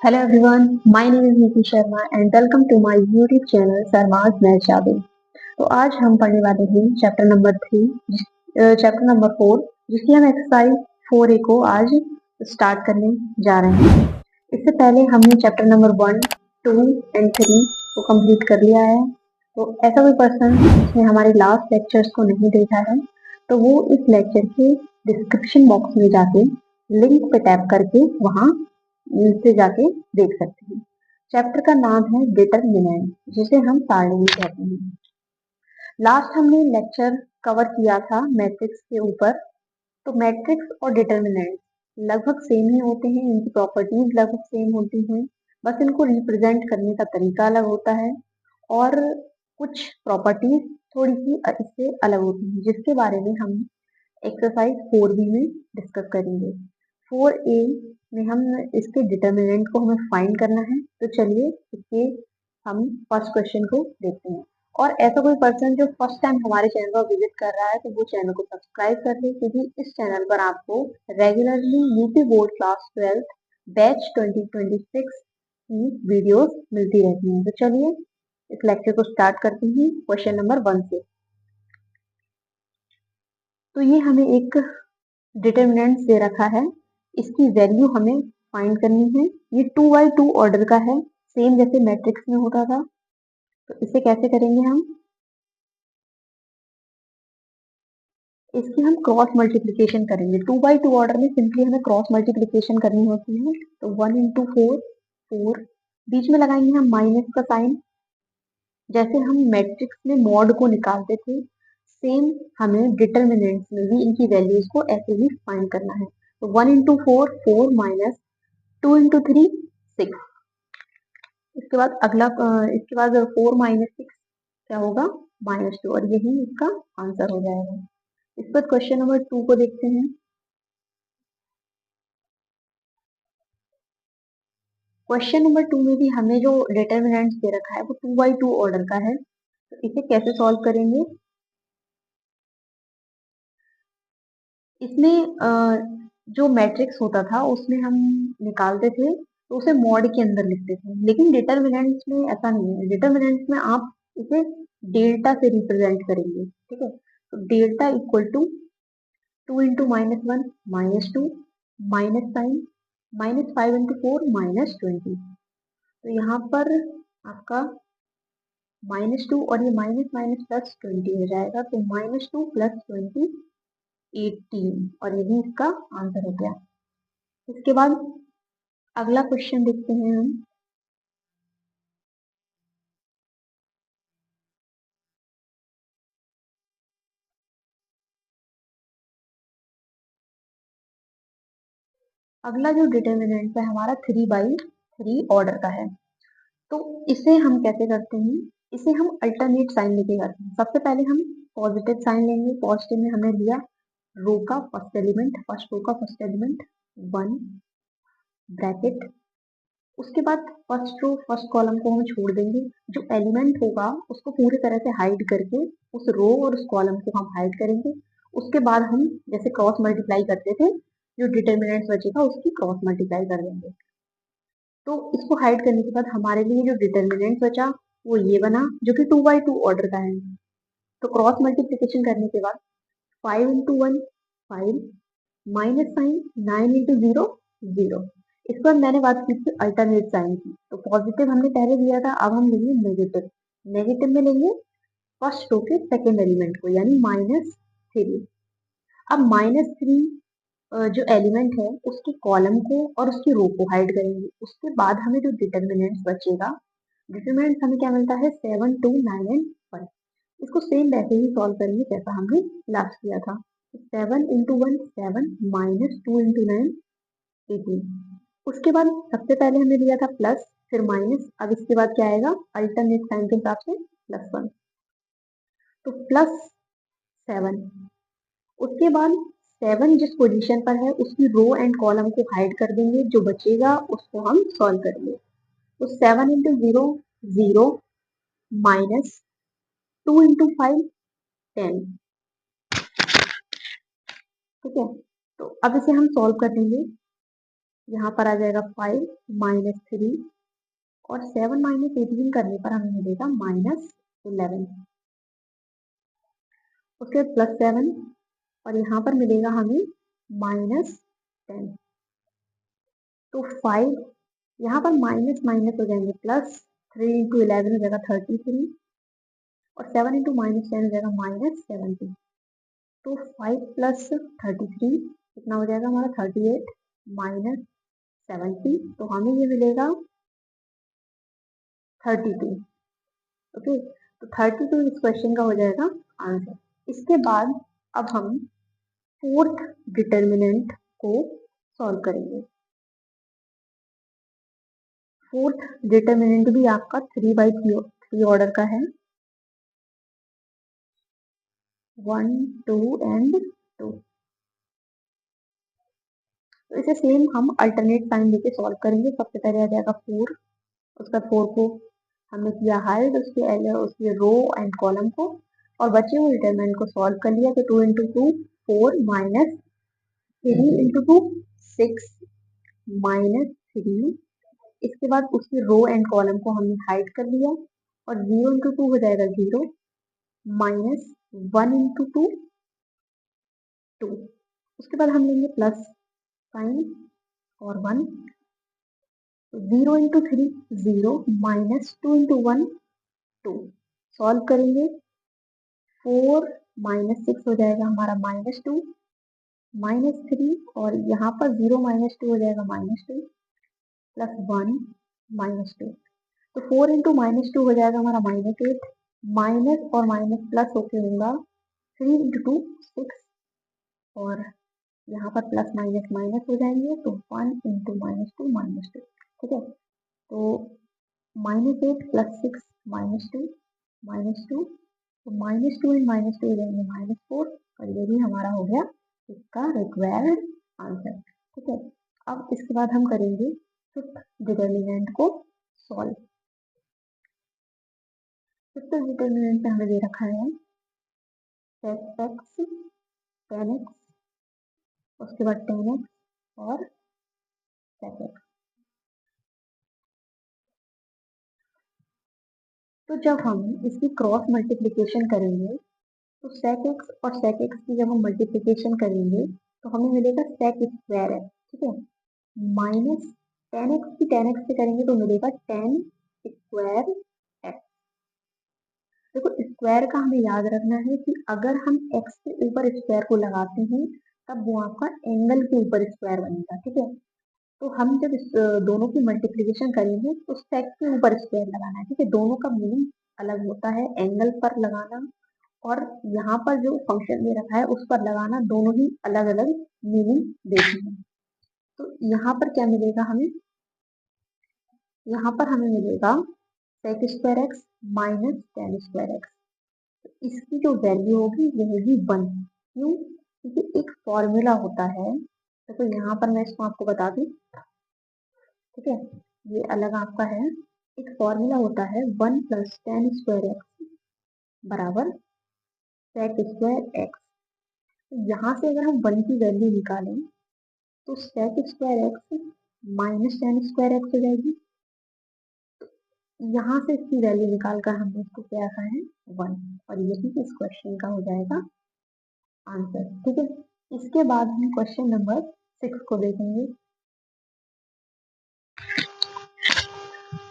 Hello everyone, my name is Niti Sharma and welcome to my YouTube channel Sarma's Math Jabe। तो आज हम पढ़ने वाले हैं चैप्टर नंबर 4 जिसकी हम एक्सरसाइज 4A को आज स्टार्ट करने जा रहे हैं। इससे पहले हमने चैप्टर नंबर 1, 2 एंड 3 को कंप्लीट कर लिया है। तो ऐसा कोई पर्सन जिसने हमारे लास्ट लेक्चर्स को नहीं देखा है तो वो इस लेक्चर के डिस्क्रिप्शन बॉक्स में जाके लिंक पे टैप करके वहाँ से जाके देख सकते हैं। चैप्टर का नाम है डिटरमिनेंट, जिसे हम सारणी कहते हैं। लास्ट हमने लेक्चर कवर किया था मैट्रिक्स के ऊपर। तो मैट्रिक्स और डिटरमिनेंट लगभग सेम ही होते हैं, इनकी प्रॉपर्टीज लगभग सेम होती हैं, बस इनको रिप्रेजेंट करने का तरीका अलग होता है और कुछ प्रॉपर्टीज थोड़ी सी इससे अलग होती हैं, जिसके बारे में हम एक्सरसाइज 4B में डिस्कस करेंगे। 4A में हम इसके डिटरमिनेंट को हमें फाइंड करना है। तो चलिए इसके हम फर्स्ट क्वेश्चन को देखते हैं। और ऐसा कोई पर्सन जो फर्स्ट टाइम हमारे चैनल पर विजिट कर रहा है तो वो चैनल को सब्सक्राइब कर ले, क्योंकि इस चैनल पर आपको regularly UP board class 12 batch 2026 की वीडियोस मिलती रहती हैं। तो चलिए इस लेक्चर को स्टार्ट करते हैं क्वेश्चन नंबर 1 से। तो ये हमें एक डिटरमिनेंट दे रखा है, इसकी वैल्यू हमें फाइंड करनी है। ये 2x2 ऑर्डर का है, सेम जैसे मैट्रिक्स में होता था। तो इसे कैसे करेंगे हम? इसकी हम क्रॉस मल्टीप्लिकेशन करेंगे। 2x2 ऑर्डर में सिंपली हमें क्रॉस मल्टीप्लिकेशन करनी होती है। तो 1 इंटू 4, बीच में लगाएंगे हम माइनस का साइन। जैसे हम मैट्रिक्स में मॉड को निकालते थे, सेम हमें डिटरमिनेंट्स में भी इनकी वैल्यूज को ऐसे ही फाइंड करना है। तो 1 इंटू 4 माइनस 2 इंटू 3 6। इसके बाद इसके बाद 4 माइनस 6 क्या होगा? -2, और यही इसका आंसर हो जाएगा। इस पर क्वेश्चन नंबर 2 को देखते हैं। क्वेश्चन नंबर 2 में भी हमें जो डिटरमिनेंट्स दे रखा है वो 2x2 ऑर्डर का है। तो इसे कैसे सॉल्व करेंगे? इसमें जो मैट्रिक्स होता था उसमें हम निकालते थे तो उसे मॉड के अंदर लिखते थे, लेकिन डिटरमिनेंट्स में ऐसा नहीं है। डिटरमिनेंट्स में आप इसे डेल्टा से रिप्रेजेंट करेंगे, ठीक है। तो delta equal to 2 into -1 -2 minus sign -5 into 4 -20। तो यहाँ पर आपका -2 और ये माइनस माइनस प्लस 20 हो जाएगा। तो -2 + 20 18, और यही इसका आंसर हो गया। इसके बाद अगला क्वेश्चन देखते हैं हम। अगला जो डिटरमिनेंट है हमारा 3/3 ऑर्डर का है। तो इसे हम कैसे करते हैं? इसे हम अल्टरनेट साइन लेके करते हैं। सबसे पहले हम पॉजिटिव साइन लेंगे। पॉजिटिव में हमने लिया रो का फर्स्ट एलिमेंट, फर्स्ट रो का फर्स्ट एलिमेंट 1 ब्रैकेट। उसके बाद फर्स्ट रो फर्स्ट कॉलम को हम छोड़ देंगे। जो एलिमेंट होगा उसको पूरी तरह से हाइड करके उस रो और उस कॉलम को हम हाइड करेंगे। उसके बाद हम जैसे क्रॉस मल्टीप्लाई करते थे, जो डिटरमिनेंट बचेगा उसकी क्रॉस मल्टीप्लाई कर देंगे। तो इसको हाइड करने के बाद हमारे लिए जो डिटरमिनेंट बचा वो ये बना, जो कि 2x2 ऑर्डर का है। तो क्रॉस मल्टीप्लिकेशन करने के बाद 5 इंटू 1 5 माइनस साइन 9 इंटू 0 0। इस पर मैंने बात की थी अल्टरनेट साइन की। तो पॉजिटिव हमने पहले दिया था, अब हम लेंगे नेगेटिव। नेगेटिव में लेंगे फर्स्ट रो के सेकेंड एलिमेंट को, यानी -3। अब -3 जो एलिमेंट है उसके कॉलम को और उसकी रो को हाइड करेंगे। उसके बाद हमें जो डिटरमिनेंट बचेगा, डिटरमिनेंट हमें क्या मिलता है? 7 2 9 एंड 5। इसको सेम वैसे ही सॉल्व करेंगे जैसा हमने लास्ट किया था। 7 इंटू 1 7 -2 इंटू 9 18। उसके बाद सबसे पहले हमने लिया था प्लस, फिर माइनस। अब इसके बाद क्या आएगा? अल्टरनेट साइन के हिसाब से +1। तो +7। उसके बाद 7 जिस पोजीशन पर है उसकी रो एंड कॉलम को हाइड कर देंगे, जो बचेगा उसको हम सॉल्व करेंगे। तो 7 इंटू 0 0 -2 इंटू 5 10। ठीक है, तो अब इसे हम सॉल्व कर देंगे। यहाँ पर आ जाएगा 5 -3 और 7 - 18 करने पर हमें मिलेगा -11। उसके बाद +7 और यहाँ पर मिलेगा हमें -10। तो 5 यहाँ पर माइनस माइनस हो जाएंगे, +3 × 11 हो जाएगा 33 और 7 × -10 हो जाएगा -70। तो 5 + 33 कितना हो जाएगा हमारा 38 -70। तो हमें ये मिलेगा 32। ओके, तो 32 इस क्वेश्चन का हो जाएगा आंसर। इसके बाद अब हम फोर्थ डिटर्मिनेंट को सॉल्व करेंगे। फोर्थ डिटर्मिनेंट भी आपका 3/3 ऑर्डर का है, 1 2 एंड 2। तो इसे सेम हम अल्टरनेट साइन लेके सॉल्व करेंगे। सबसे पहले आ जाएगा 4, उसका 4 को हमने किया हाइड, उसके रो एंड कॉलम को, और बचे हुए डिटरमिनेंट को सॉल्व कर लिया। तो 2 × 2 4 -3 × 2 6 -3। इसके बाद उसके रो एंड कॉलम को हमने हाइड कर लिया और 0 × 2 हो जाएगा 0 -1 × 2 2। उसके बाद हम लेंगे प्लस साइन और 1। 0 × 3 0 -2 × 1 2। सॉल्व करेंगे 4 -6 हो जाएगा हमारा -2 -3 और यहाँ पर 0 -2 हो जाएगा -2 +1 -2। तो 4 × -2 हो जाएगा हमारा -8, माइनस और माइनस प्लस होके होगा 3 × 2 6 और यहाँ पर प्लस माइनस माइनस हो जाएंगे तो 1 × -2 -2। ठीक है, तो -8 + 6 -2 -2, तो -2 एंड -2 हो जाएंगे -4 और ये भी हमारा हो गया इसका रिक्वायर्ड आंसर। ठीक है, अब इसके बाद हम करेंगे फिफ्थ डिटर्मिनेंट को सॉल्व। फिफ्थ डिटर्मिनेंट में हमें दे रखा है sec x tan x, उसके बाद tan x और sec x। तो जब हम इसकी क्रॉस मल्टीप्लिकेशन करेंगे तो sec x और sec x की जब हम मल्टीप्लिकेशन करेंगे तो हमें मिलेगा sec स्क्वायर x। ठीक है, माइनस tan x की tan x से करेंगे तो मिलेगा tan स्क्वायर x। देखो स्क्वायर का हमें याद रखना है कि अगर हम x के ऊपर स्क्वायर को लगाते हैं तब वो आपका एंगल के ऊपर स्क्वायर बनेगा। ठीक है, तो हम जब इस दोनों की मल्टीप्लिकेशन करेंगे तो सेक के ऊपर स्क्वायर लगाना है। ठीक है, दोनों का मीनिंग अलग होता है, एंगल पर लगाना और यहाँ पर जो फंक्शन दे रखा है उस पर लगाना, दोनों ही अलग अलग मीनिंग देते हैं। तो यहाँ पर क्या मिलेगा हमें, यहाँ पर हमें मिलेगा sec square x minus tan square x. इसकी जो वैल्यू होगी वो होगी 1। क्यों, क्योंकि एक फॉर्मूला होता है। तो यहाँ पर मैं इसको आपको बता दूं। ठीक है, ये अलग आपका है, एक फॉर्मूला होता है 1 + tan स्क्वायर एक्स बराबर सेक स्क्वायर एक्स। यहाँ से अगर हम 1 की वैल्यू निकालें तो sec square x minus tan square x हो जाएगी। यहाँ से इसकी वैल्यू निकाल कर हमने इसको क्या रखा है 1 और यही इस क्वेश्चन का हो जाएगा आंसर। ठीक है, इसके बाद हम क्वेश्चन नंबर 6 को देखेंगे।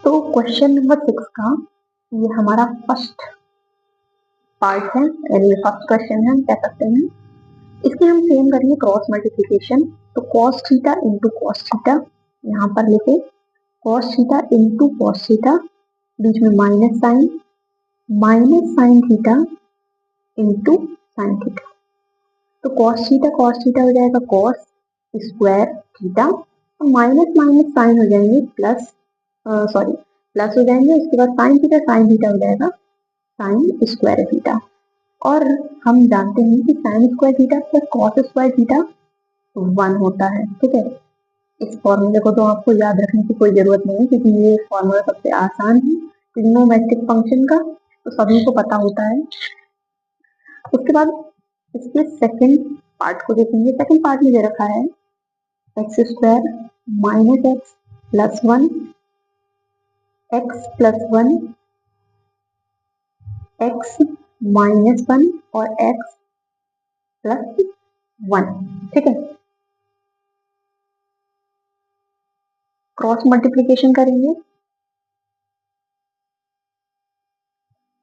तो क्वेश्चन नंबर 6 का ये हमारा फर्स्ट पार्ट है, ये फर्स्ट क्वेश्चन है हम कह सकते हैं। इसके हम सेम करेंगे क्रॉस मल्टीप्लिकेशन। तो cos theta into cos theta, यहाँ पर लिखे cos theta into cos theta, बीच में minus sine theta into sine theta. तो cos थीटा हो जाएगा cos स्क्वायर थीटा और माइनस माइनस साइन हो जाएंगे प्लस हो जाएंगे। उसके बाद साइन थीटा हो जाएगा साइन स्क्वायर थीटा। और हम जानते हैं कि sine square theta plus cos square theta 1 होता है। ठीक है, इस फॉर्मूले को तो आपको याद रखने की कोई जरूरत नहीं क्योंकि ये फॉर्मूला सबसे आसान है ट्रिग्नोमेट्रिक फंक्शन का, तो सभी को पता होता है। उसके बाद इसके सेकंड पार्ट को देखेंगे। सेकंड पार्ट में दे रखा है x square minus x plus one, x plus one, x minus one और एक्स प्लस वन। ठीक है, क्रॉस मल्टीप्लीकेशन करेंगे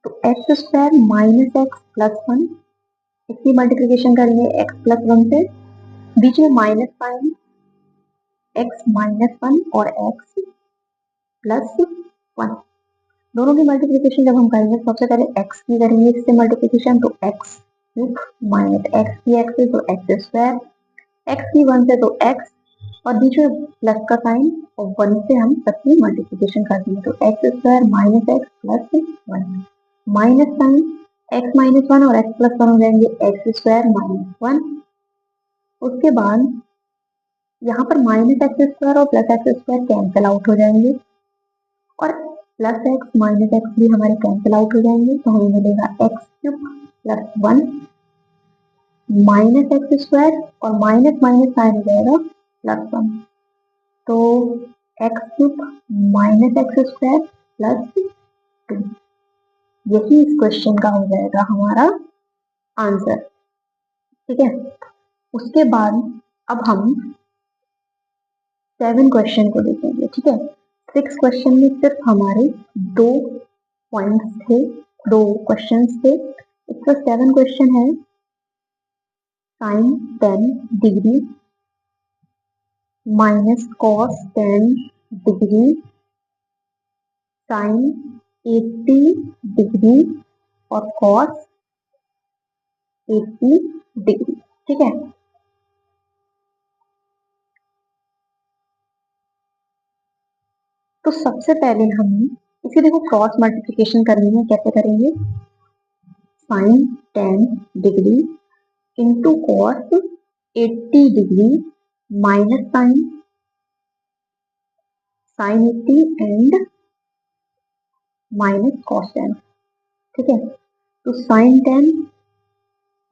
तो x square minus x plus one, इसकी मल्टीप्लीकेशन करेंगे एक्स प्लस वन से, बीच में minus sign, x minus one और एक्स प्लस वन। दोनों की मल्टीप्लीकेशन जब हम करेंगे सबसे पहले एक्स की करेंगे इससे मल्टीप्लीकेशन, तो एक्स क्यूब माइनस एक्स की एक्स से तो एक्स स्क्वायर, एक्स की वन से तो एक्स और बीच में प्लस का साइन और वन से हम सबकी मल्टीप्लीकेशन कर देंगे तो x square minus x plus one, minus sign x minus one और एक्स प्लस वन हो जाएंगे एक्स स्क्वायर माइनस वन। उसके बाद यहाँ पर माइनस एक्स स्क्वायर और plus x square cancel out हो जाएंगे और प्लस एक्स माइनस एक्स भी हमारे कैंसिल आउट हो जाएंगे तो हमें मिलेगा x cube plus one minus x square और माइनस माइनस साइन हो जाएगा प्लस वन, तो x cube minus x square plus two, यही इस क्वेश्चन का हो जाएगा हमारा आंसर। ठीक है, उसके बाद अब हम 7 क्वेश्चन को देखेंगे। ठीक है, 6 क्वेश्चन में सिर्फ हमारे दो पॉइंट्स थे, दो क्वेश्चंस थे। इसका 7 क्वेश्चन है sine 10 degree minus cos 10 degree sine 80 degree और कॉस 80 डिग्री। ठीक है, तो सबसे पहले हम इसे देखो क्रॉस मल्टीप्लिकेशन करनी है, कैसे करेंगे, sine 10 degree into cos 80 degree minus sine sine 80 and minus cos 10। ठीक है, तो साइन 10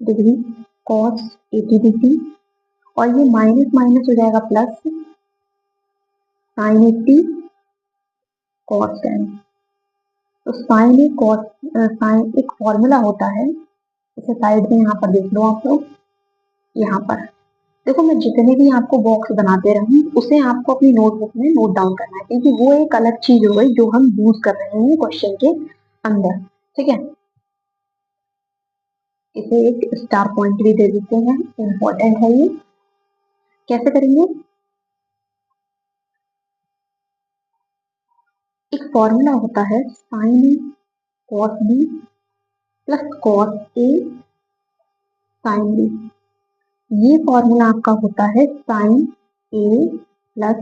डिग्री कॉस 80 डिग्री और ये माइनस माइनस हो जाएगा प्लस साइन 80 कॉस 10। तो साइन ए कॉस साइन एक फॉर्मूला होता है, इसे साइड में यहाँ पर देख लो आप लोग, यहाँ पर देखो मैं जितने भी आपको बॉक्स बनाते रहूं उसे आपको अपनी नोटबुक में नोट डाउन करना है क्योंकि वो एक अलग चीज हो गई जो हम यूज कर रहे हैं क्वेश्चन के अंदर। ठीक है, इसे एक स्टार पॉइंट भी दे देते हैं, इंपॉर्टेंट है ये। कैसे करेंगे, एक फॉर्मूला होता है sign A cos B plus cos A sine B, ये फॉर्मूला आपका होता है साइन ए प्लस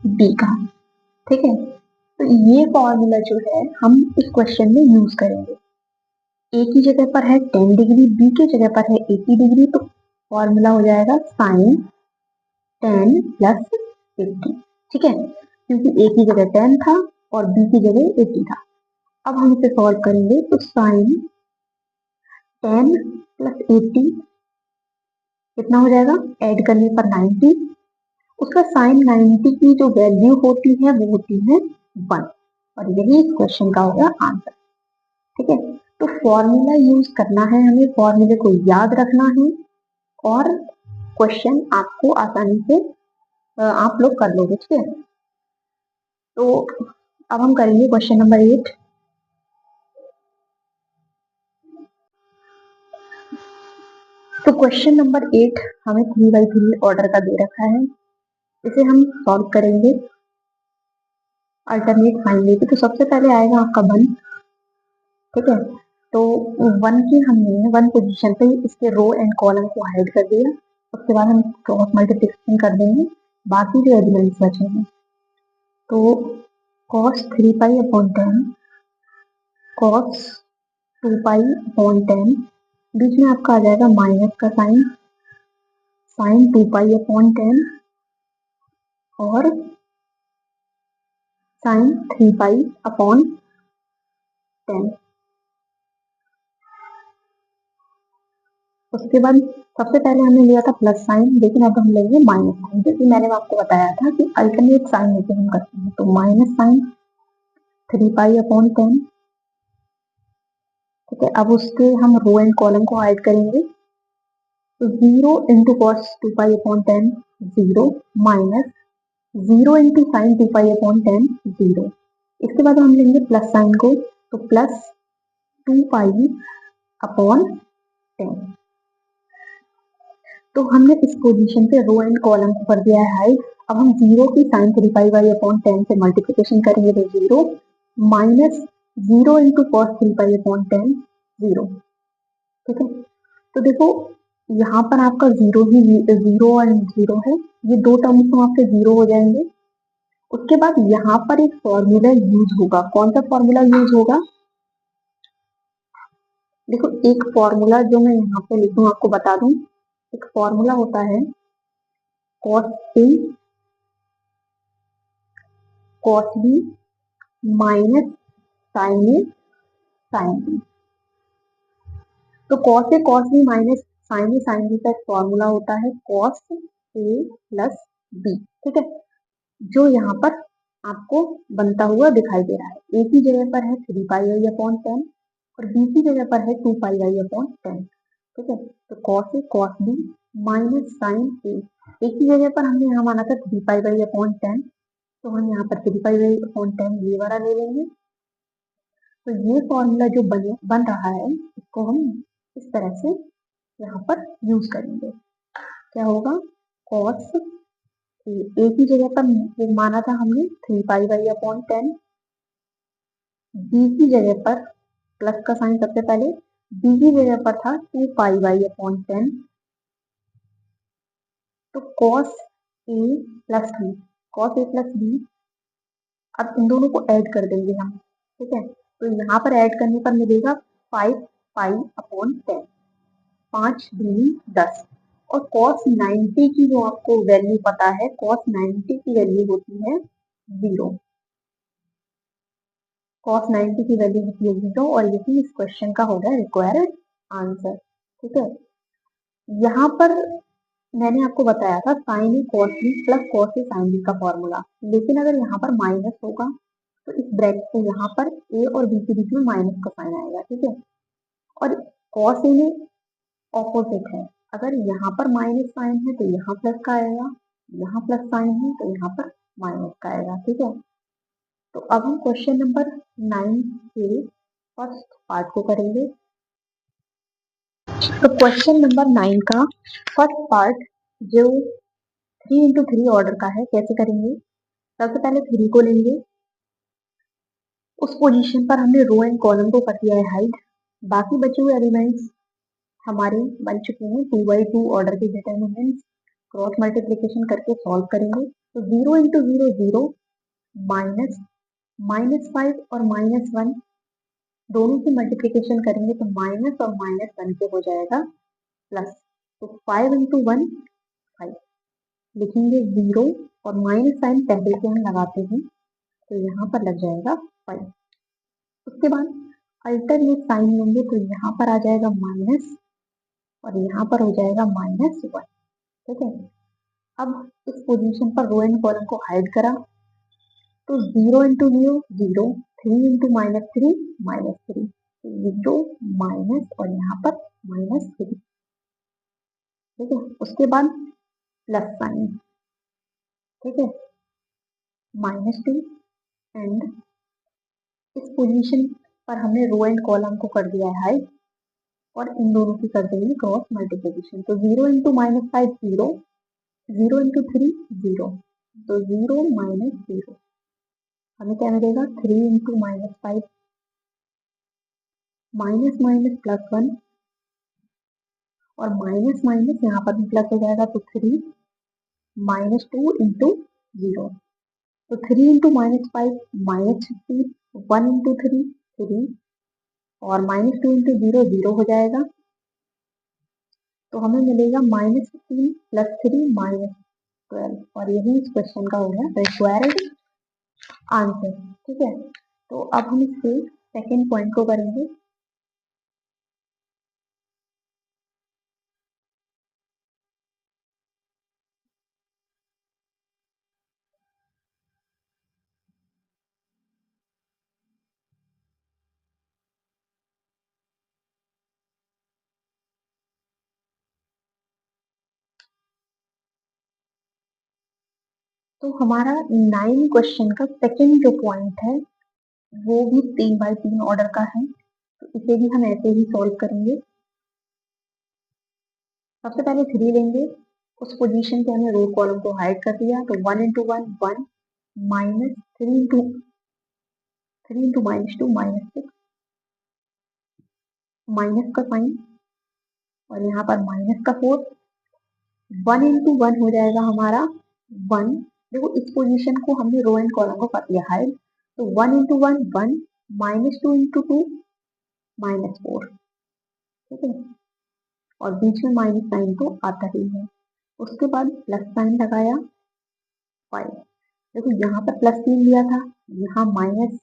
बी का। ठीक है, तो ये फॉर्मूला जो है हम इस क्वेश्चन में यूज करेंगे। ए की जगह पर है 10 डिग्री, बी की जगह पर है 80 डिग्री, तो फॉर्मूला हो जाएगा साइन 10 प्लस 80। ठीक है, क्योंकि ए की जगह 10 था और बी की जगह 80 था। अब हम इसे सॉल्व करेंगे तो साइन 10 प्लस 80 कितना हो जाएगा, ऐड करने पर 90, उसका साइन 90 की जो वैल्यू होती है वो होती है 1 और यही इस क्वेश्चन का होगा आंसर। ठीक है, तो फॉर्मूला यूज करना है हमें, फॉर्मूले को याद रखना है और क्वेश्चन आपको आसानी से आप लोग कर लोगे। ठीक है, तो अब हम करेंगे क्वेश्चन नंबर 8। तो क्वेश्चन नंबर 8 हमें 3x3 ऑर्डर का दे रखा है, इसे हम सॉल्व करेंगे अल्टरनेट साइन लेके। तो सबसे पहले आएगा आपका 1। ठीक है, तो 1 की हमने 1 पोजीशन पे इसके रो एंड कॉलम को हाइड कर दिया, उसके बाद हम क्रॉस मल्टीप्लिकेशन कर देंगे, बाकी जो एलिमेंट्स बचेंगे तो cos 3 pi upon 10 cos 2 pi upon 10, बीच में आपका आ जाएगा माइनस का साइन साइन 2 पाई अपॉन 10 और साइन 3 पाई अपॉन 10। उसके बाद सबसे पहले हमने लिया था प्लस साइन, लेकिन अब हम लेंगे माइनस साइन, जैसे मैंने आपको बताया था कि अल्टरनेट साइन लेके हम करते हैं। तो माइनस साइन 3π/10, ठीक है। अब उसके हम रो एंड कॉलम को ऐड करेंगे, तो 0 into cos 2π/10 0 minus 0 into sine 2π/10 0। इसके बाद हम लेंगे प्लस साइन को, तो प्लस 2π/10। तो हमने इस पोजीशन पे रो एंड कॉलम को कर दिया है हाइड। अब हम 0 की साइन 3π/10 से मल्टीप्लिकेशन करेंगे, तो 0 माइनस 0 इंटू कॉस 3π/10 0, ठीक है। तो देखो यहाँ पर आपका जीरो एंड जीरो है, ये दो टर्म्स तो आपके जीरो हो जाएंगे। उसके बाद यहाँ पर एक फॉर्मूला यूज होगा। कौन सा फॉर्मूला यूज होगा? देखो एक फॉर्मूला जो मैं यहाँ पे लिखूँ आपको बता दूं, एक फॉर्मूला होता है cos A cos B minus sin A sin B। तो cos A cos B minus sin A sin B का एक फॉर्मूला होता है cos A प्लस B, ठीक है, जो यहाँ पर आपको बनता हुआ दिखाई दे रहा है। A की जगह पर है 3π/10 और B की जगह पर है 2π/10, ठीक है। तो cos A cos B minus sin A, A की जगह पर हमने यहाँ माना था 3π/10, तो हम यहाँ पर 3π/10 ये वाला ले लेंगे। तो ये फॉर्मूला जो बन रहा है, इसको हम इस तरह से यहाँ पर यूज करेंगे। क्या होगा? cos A की जगह पर वो माना था हमने 3π/10, B की जगह पर प्लस का साइन सबसे पहले, B की जगह पर था 2π/10, तो cos A plus B, cos A plus B, अब इन दोनों को ऐड कर देंगे हम, ठीक है। तो यहाँ पर ऐड करने पर मिलेगा 5π/10, 5 दूनी 10। और cos 90 की जो आपको वैल्यू पता है, cos 90 की वैल्यू होती है 0, cos 90 की वैल्यू होती है 0, और यही इस क्वेश्चन का होगा रिक्वायर्ड आंसर, ठीक है। यहाँ पर मैंने आपको बताया था sin A cos B plus cos A sin B का फॉर्मूला, लेकिन अगर यहाँ पर माइनस होगा तो इस ब्रैकेट को यहाँ पर A और B के बीच में माइनस का साइन आएगा, ठीक है। और cos A में ऑपोजिट है, अगर यहाँ पर माइनस साइन है तो यहाँ प्लस का आएगा, यहाँ प्लस साइन है तो यहाँ पर माइनस का आएगा, ठीक है। तो अब हम क्वेश्चन नंबर 9 के फर्स्ट पार्ट को करेंगे। तो क्वेश्चन नंबर 9 का फर्स्ट पार्ट जो 3x3 ऑर्डर का है, कैसे करेंगे? सबसे पहले 3 को लेंगे, उस पोजीशन पर हमने रो एंड कॉलम को कर दिया है हाइड। बाकी बचे हुए एलिमेंट्स हमारे बन चुके हैं 2x2 ऑर्डर के डिटर्मिनेंट्स, क्रॉस मल्टीप्लिकेशन करके सॉल्व करेंगे। तो 0 इंटू 0 0, माइनस -5 और -1 दोनों की मल्टीप्लिकेशन करेंगे तो माइनस और माइनस बन के हो जाएगा प्लस। तो 5 इंटू 1 5, लिखेंगे 0 और माइनस साइन पहले से हम लगाते हैं, तो यहाँ पर लग जाएगा 5। उसके बाद अल्टरनेट साइन लेंगे, तो यहाँ पर आ जाएगा माइनस और यहाँ पर हो जाएगा -1, ठीक है। अब इस पोजीशन पर रो एंड कॉलम को हाइड करा, तो 0 इंटू 0 0, 3 इंटू -3 -3, 0 माइनस और यहाँ पर -3, ठीक है। उसके बाद प्लस साइन, ठीक है, -2, एंड इस पोजीशन पर हमने रो एंड कॉलम को कर दिया है हाइड और इन दोनों की कर देंगे क्रॉस मल्टीप्लिकेशन। तो 0 इंटू -5 0, 0 इंटू 3 0, तो 0 -0, हमें क्या मिलेगा? 3 इंटू -5 माइनस माइनस प्लस 1 और माइनस माइनस यहाँ पर भी प्लस हो जाएगा, तो 3 -2 इंटू 0, तो 3 इंटू -5 -15, 1 इंटू 3 3 और -2 इंटू 0 0 हो जाएगा, तो हमें मिलेगा -15 प्लस 3 -12, और यही इस क्वेश्चन का हो गया रिक्वायर्ड आंसर, ठीक है। तो अब हम इसके सेकेंड पॉइंट को करेंगे। तो हमारा 9 क्वेश्चन का सेकंड जो पॉइंट है वो भी 3x3 ऑर्डर का है, तो इसे भी हम ऐसे ही सॉल्व करेंगे। सबसे पहले 3 लेंगे, उस पोजीशन पे हमने रो कॉलम को हाइड कर दिया, तो 1 इंटू 1 1 माइनस 3 इंटू -2 -6 माइनस का साइन और यहाँ पर माइनस का 4 1 इंटू 1 हो जाएगा हमारा 1। देखो इस पोजीशन को हमने रो एंड कॉलम को कर दिया हाइड, तो 1 इंटू 1 1 -2 इंटू 2 -4, ठीक है, और बीच में माइनस साइन तो आता ही है। उसके बाद प्लस साइन लगाया 5। देखो यहाँ पर +3 लिया था, यहाँ माइनस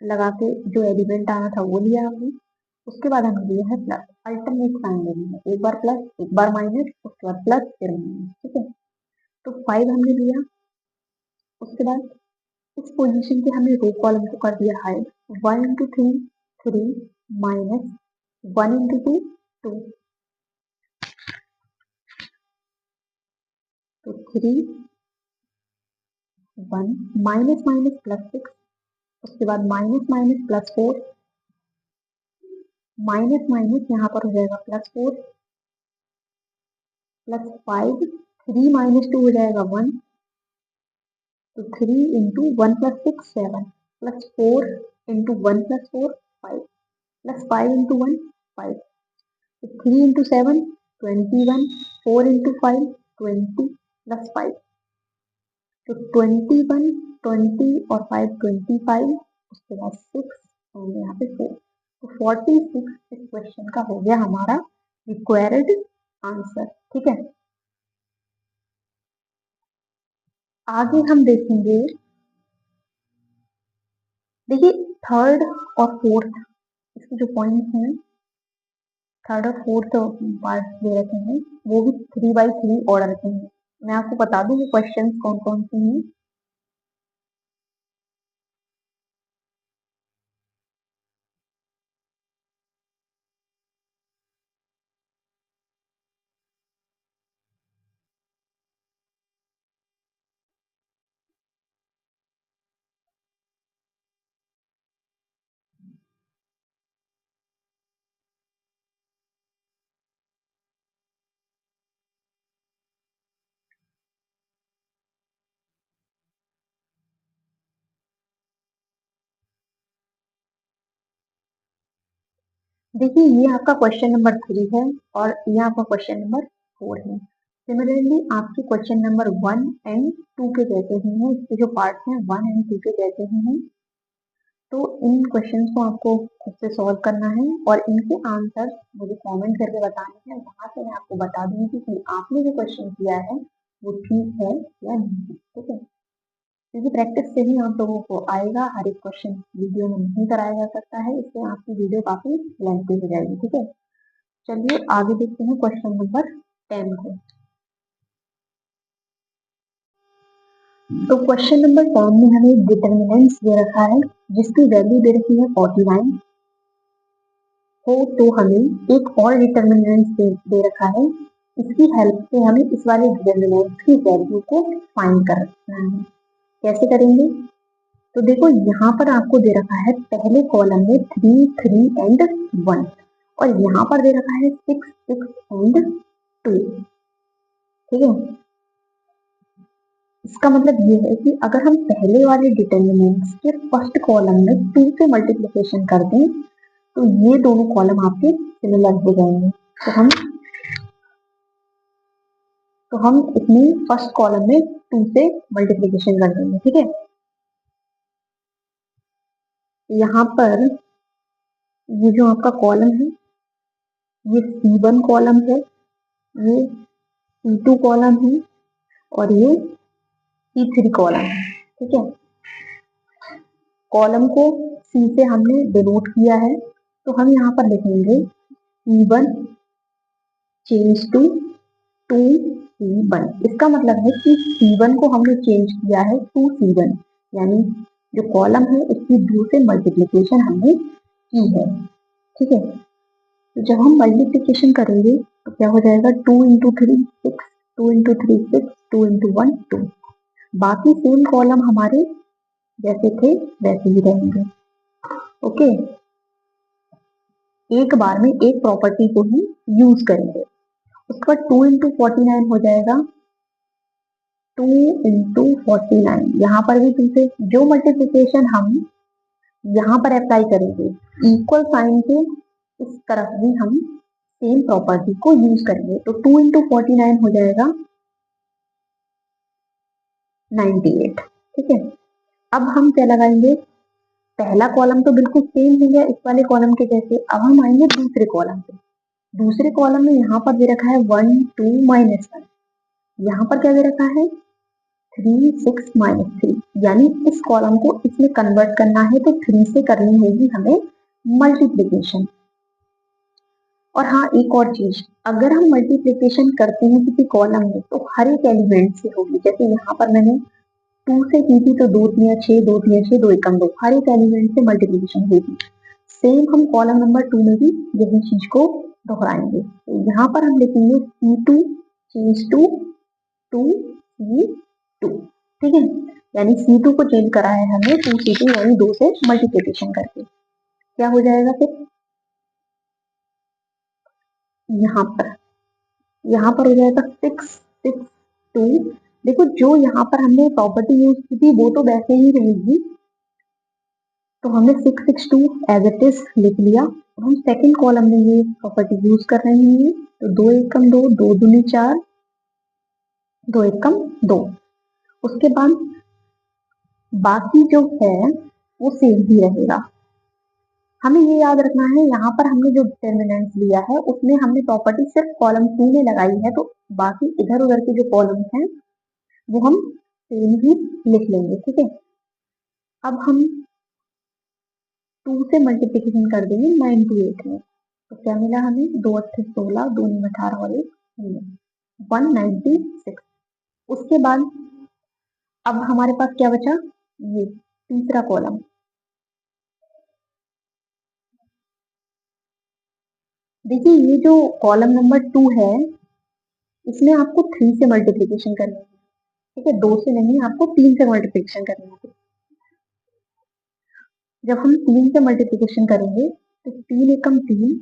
लगा के जो एलिमेंट आना था वो लिया हमने। उसके बाद हमने लिया है प्लस, अल्टरनेट साइन लेना है, एक बार प्लस एक बार माइनस, उसके बाद प्लस फिर माइनस, ठीक है। तो 5 हमने लिया। उसके बाद इस पोजीशन पे हमने रो कॉलम को कर दिया हाइड, 1 इंटू 3 3 माइनस 1 इंटू 2 2, तो 3 1 माइनस माइनस +6, उसके बाद माइनस माइनस +4 माइनस माइनस यहाँ पर हो जाएगा +4 +5, 3 -2 हो जाएगा 1, तो 3 इंटू 1 + 6 7 +4 इंटू 1 + 4 5 +5 इंटू 1 5, तो 3 इंटू 7 21, 4 इंटू 5 20 +5, तो 21 20 और 5 25, उसके बाद 6 और यहाँ पे 4, तो 46 इस क्वेश्चन का हो गया हमारा रिक्वायर्ड आंसर, ठीक है। आगे हम देखेंगे, देखिए थर्ड और फोर्थ इसके जो पॉइंट्स हैं, थर्ड और फोर्थ पार्ट दे रखे हैं, वो भी 3x3 ऑर्डर के हैं। मैं आपको बता दूं वो क्वेश्चंस कौन कौन से हैं। देखिए ये आपका क्वेश्चन नंबर 3 है और ये आपका क्वेश्चन नंबर 4 है। सिमिलरली आपके क्वेश्चन नंबर 1 एंड 2 के जैसे ही हैं, इसके जो पार्ट्स हैं 1 एंड 2 के जैसे ही हैं। तो इन क्वेश्चंस को आपको खुद से सॉल्व करना है और इनके आंसर मुझे कमेंट करके बताने हैं, वहां से मैं आपको बता दूंगी कि आपने जो क्वेश्चन किया है वो ठीक है या नहीं, ठीक है। क्योंकि प्रैक्टिस से ही आप लोगों को आएगा, हर एक क्वेश्चन वीडियो में नहीं कराया जा सकता है, इससे आपकी वीडियो काफी लेंथी हो जाएगी, ठीक है। चलिए आगे देखते हैं क्वेश्चन नंबर 10 को। तो क्वेश्चन नंबर 10 में हमें डिटर्मिनेंट्स दे रखा है जिसकी वैल्यू दे रखी है 49 हो, तो हमें एक और डिटर्मिनेंट्स दे रखा है, इसकी हेल्प से हमें इस वाले डिटर्मिनेंट्स की वैल्यू को फाइंड करना है। कैसे करेंगे? तो देखो यहाँ पर आपको दे रखा है पहले कॉलम में 3 3 एंड 1 और यहाँ पर दे रखा है 6 6 एंड 2, ठीक है। इसका मतलब ये है कि अगर हम पहले वाले डिटर्मिनेंट्स के फर्स्ट कॉलम में 2 से मल्टीप्लिकेशन कर दें तो ये दोनों कॉलम आपके सिमिलर हो जाएंगे। तो हम इसमें फर्स्ट कॉलम में 2 से मल्टीप्लिकेशन कर देंगे, ठीक है। यहाँ पर ये जो आपका कॉलम है ये C1 कॉलम है, ये C2 कॉलम है और ये C3 कॉलम है, ठीक है। कॉलम को C से हमने डिनोट किया है, तो हम यहाँ पर लिखेंगे C1 चेंज टू 2C1। इसका मतलब है कि C1 को हमने चेंज किया है 2C1, यानी जो कॉलम है उसकी 2 से मल्टीप्लिकेशन हमने की है, ठीक है। तो जब हम मल्टीप्लिकेशन करेंगे तो क्या हो जाएगा 2 इंटू 3 6, 2 इंटू 3 6, 2 इंटू 1 2, बाकी सेम कॉलम हमारे जैसे थे वैसे ही रहेंगे। ओके, एक बार में एक प्रॉपर्टी को ही यूज करेंगे। उसके बाद 2 इंटू 49 हो जाएगा 2 इंटू 49। यहाँ पर भी फिर से जो मल्टीप्लीकेशन हम यहाँ पर अप्लाई करेंगे इक्वल साइन के इस तरफ भी हम सेम प्रॉपर्टी को यूज करेंगे। तो 2 इंटू 49 हो जाएगा 98। ठीक है, अब हम क्या लगाएंगे, पहला कॉलम तो बिल्कुल सेम हो गया इस वाले कॉलम के जैसे। अब हम आएंगे दूसरे कॉलम पे। दूसरे कॉलम में यहाँ पर दे रखा है 1 2 -1, यहाँ पर क्या दे रखा है 3 6 -3, यानी इस कॉलम को इसमें कन्वर्ट करना है तो 3 से करनी होगी हमें मल्टीप्लीकेशन। और हाँ, एक और चीज, अगर हम मल्टीप्लीकेशन करते हैं किसी कॉलम में तो हर एक एलिमेंट से होगी। जैसे यहाँ पर मैंने 2 से की थी तो 2 3 6 2 3 6 2 1 2, हर एक एलिमेंट से मल्टीप्लीकेशन होगी। सेम हम कॉलम नंबर 2 में भी यही चीज को दोहराएंगे। तो यहाँ पर हम लिखेंगे C2 चेंज टू 2C2। ठीक है, यानी C2 को चेंज करा है हमें 2C2 यानी 2 से मल्टीप्लीकेशन करके। क्या हो जाएगा फिर यहाँ पर हो जाएगा 6 6 2। देखो जो यहाँ पर हमने प्रॉपर्टी यूज की थी वो तो वैसे ही रहेगी, तो हमने 6 6 2 एज इट इज लिख लिया। हम सेकंड कॉलम में ये प्रॉपर्टी यूज कर रहे हैं, तो 2 एकम 2 2 दूनी 4 2 एकम 2। उसके बाद बाकी जो है वो सेम ही रहेगा। हमें ये याद रखना है यहाँ पर हमने जो डिटर्मिनेंट लिया है उसमें हमने प्रॉपर्टी सिर्फ कॉलम 2 में लगाई है, तो बाकी इधर उधर के जो कॉलम हैं वो हम सेम ही लिख लेंगे। ठीक है, अब हम 2 से मल्टीप्लीकेशन कर देंगे 9 टू 8 में, तो क्या मिला हमें 2 8 16 2 9 18 और 196। उसके बाद अब हमारे पास क्या बचा, ये तीसरा कॉलम। देखिए ये जो कॉलम नंबर 2 है इसमें आपको 3 से मल्टीप्लीकेशन करनी है। ठीक है, 2 से नहीं, आपको 3 से मल्टीप्लीकेशन करनी है। जब हम 3 से मल्टीप्लीकेशन करेंगे तो 3 एकम 3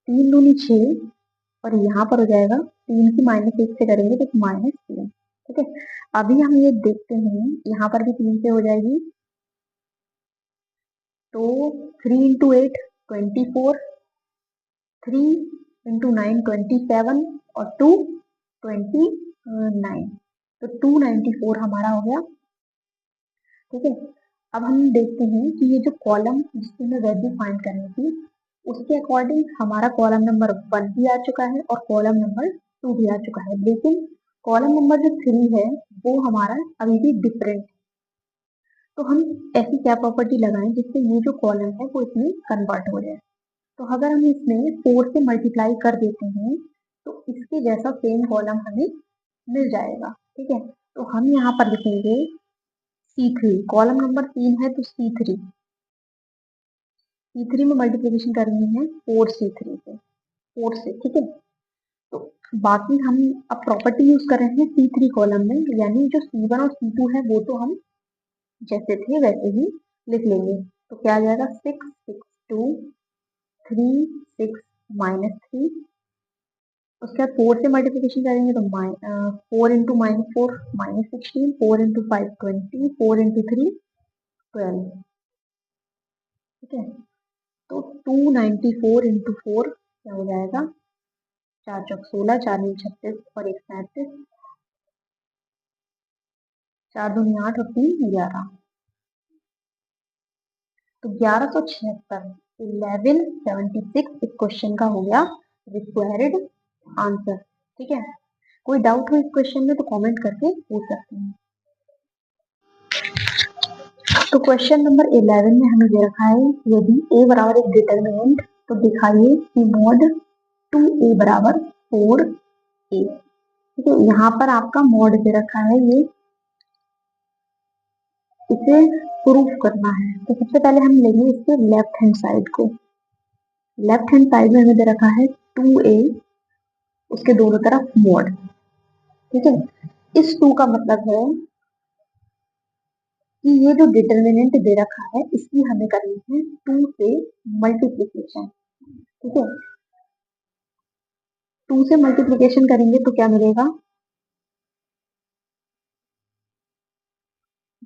3 दूनी 6 और यहाँ पर हो जाएगा 3 की -1 से करेंगे तो -3। ठीक है, अभी हम ये देखते हैं यहाँ पर भी 3 से हो जाएगी, तो 3 इंटू 8 24, 3 इंटू 9 27 और 2 29, तो 294 हमारा हो गया। ठीक है, अब हम देखते हैं कि ये जो कॉलम जिसकी हमें वैल्यू फाइंड करनी थी उसके अकॉर्डिंग हमारा कॉलम नंबर 1 भी आ चुका है और कॉलम नंबर 2 भी आ चुका है, लेकिन कॉलम नंबर जो 3 है वो हमारा अभी भी डिफरेंट है। तो हम ऐसी क्या प्रॉपर्टी लगाएं जिससे ये जो कॉलम है वो इसमें कन्वर्ट हो जाए। तो अगर हम इसमें 4 से मल्टीप्लाई कर देते हैं तो इसके जैसा सेम कॉलम हमें मिल जाएगा। ठीक है, तो हम यहाँ पर लिखेंगे C3, कॉलम नंबर 3 है तो C3 में मल्टीप्लिकेशन करनी है 4C3 से 4 से। ठीक है, तो बाकी हम अब प्रॉपर्टी यूज कर रहे हैं C3 कॉलम में, यानी जो C1 और C2 है वो तो हम जैसे थे वैसे ही लिख लेंगे। तो क्या आ जाएगा 6 6 2 3 6 -3। उसके बाद 4 से मल्टीप्लिकेशन करेंगे तो 4 इंटू -4 -16, 4 इंटू 5 20, 4 इंटू 3 12। ठीक है, तो 294 इंटू 4 क्या हो जाएगा 4 चौक 16 4 दूनी 36 और 1 37, 4 दूनी 8 और 3 11, तो 1176 1176 इस क्वेश्चन का हो गया रिक्वायर्ड आंसर। ठीक है, कोई डाउट हो इस क्वेश्चन में तो कमेंट करके पूछ सकते हैं। तो क्वेश्चन नंबर 11 में हमें दे रखा है यदि a बराबर एक डिटरमिनेंट तो दिखाइए कि मॉड 2a बराबर 4a। ठीक है, यहाँ पर आपका मॉड दे रखा है, ये इसे प्रूफ करना है। तो सबसे पहले हम लेंगे इसके लेफ्ट हैंड साइड को। लेफ्ट हैंड साइड में हमें दे रखा है 2a, उसके दोनों तरफ मॉड। ठीक है, इस 2 का मतलब है कि ये जो डिटर्मिनेंट दे रखा है इसकी हमें करनी है 2 से मल्टीप्लीकेशन। ठीक है, 2 से मल्टीप्लीकेशन करेंगे तो क्या मिलेगा,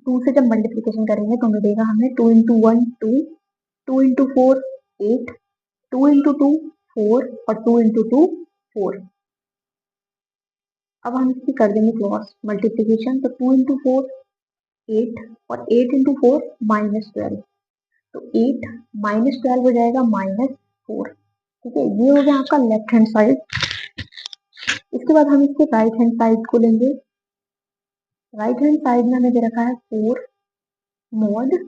2 से जब मल्टीप्लीकेशन करेंगे तो मिलेगा हमें 2 इंटू 1 2, 2 इंटू 4 8, 2 इंटू 2 4 और 2 इंटू 2 4। अब हम इसकी कर देंगे क्रॉस मल्टीप्लीकेशन, तो 2 इंटू 4 8 और 8 इंटू 4 -12, तो 8 -12 हो जाएगा -4। ठीक है, ये हो गया आपका लेफ्ट हैंड साइड। इसके बाद हम इसके राइट हैंड साइड को लेंगे। राइट हैंड साइड में हमें दे रखा है 4 मॉड a।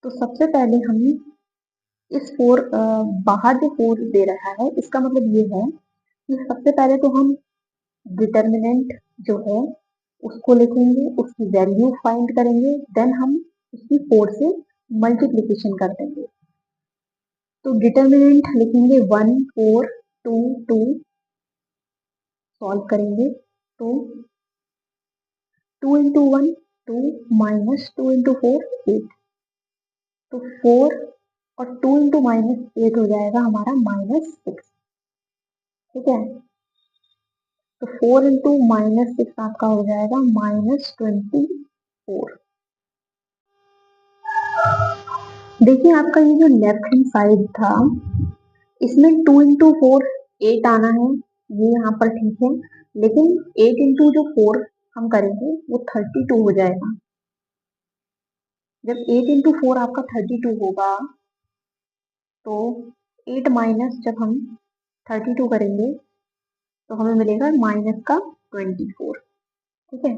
तो सबसे पहले हम इस 4 बाहर जो 4 दे रहा है इसका मतलब ये है कि सबसे पहले तो हम डिटर्मिनेंट जो है उसको लिखेंगे, उसकी वैल्यू फाइंड करेंगे, देन हम उसकी 4 से मल्टीप्लीकेशन कर देंगे। तो डिटर्मिनेंट लिखेंगे 1 4 2 2, सॉल्व करेंगे तो 2 इंटू 1 2 माइनस 2 इंटू 4 8, तो 4 और 2 इंटू -8 हो जाएगा हमारा -6। ठीक है, तो 4 इंटू -6 आपका हो जाएगा -24। देखिए आपका ये जो लेफ्ट हैंड साइड था इसमें 2 इंटू 4 8 आना है, ये यहाँ पर ठीक है, लेकिन 8 इंटू जो 4 हम करेंगे वो 32 हो जाएगा। जब 8 इंटू 4 आपका 32 होगा तो 8 माइनस जब हम 32 करेंगे तो हमें मिलेगा माइनस का 24। ठीक है,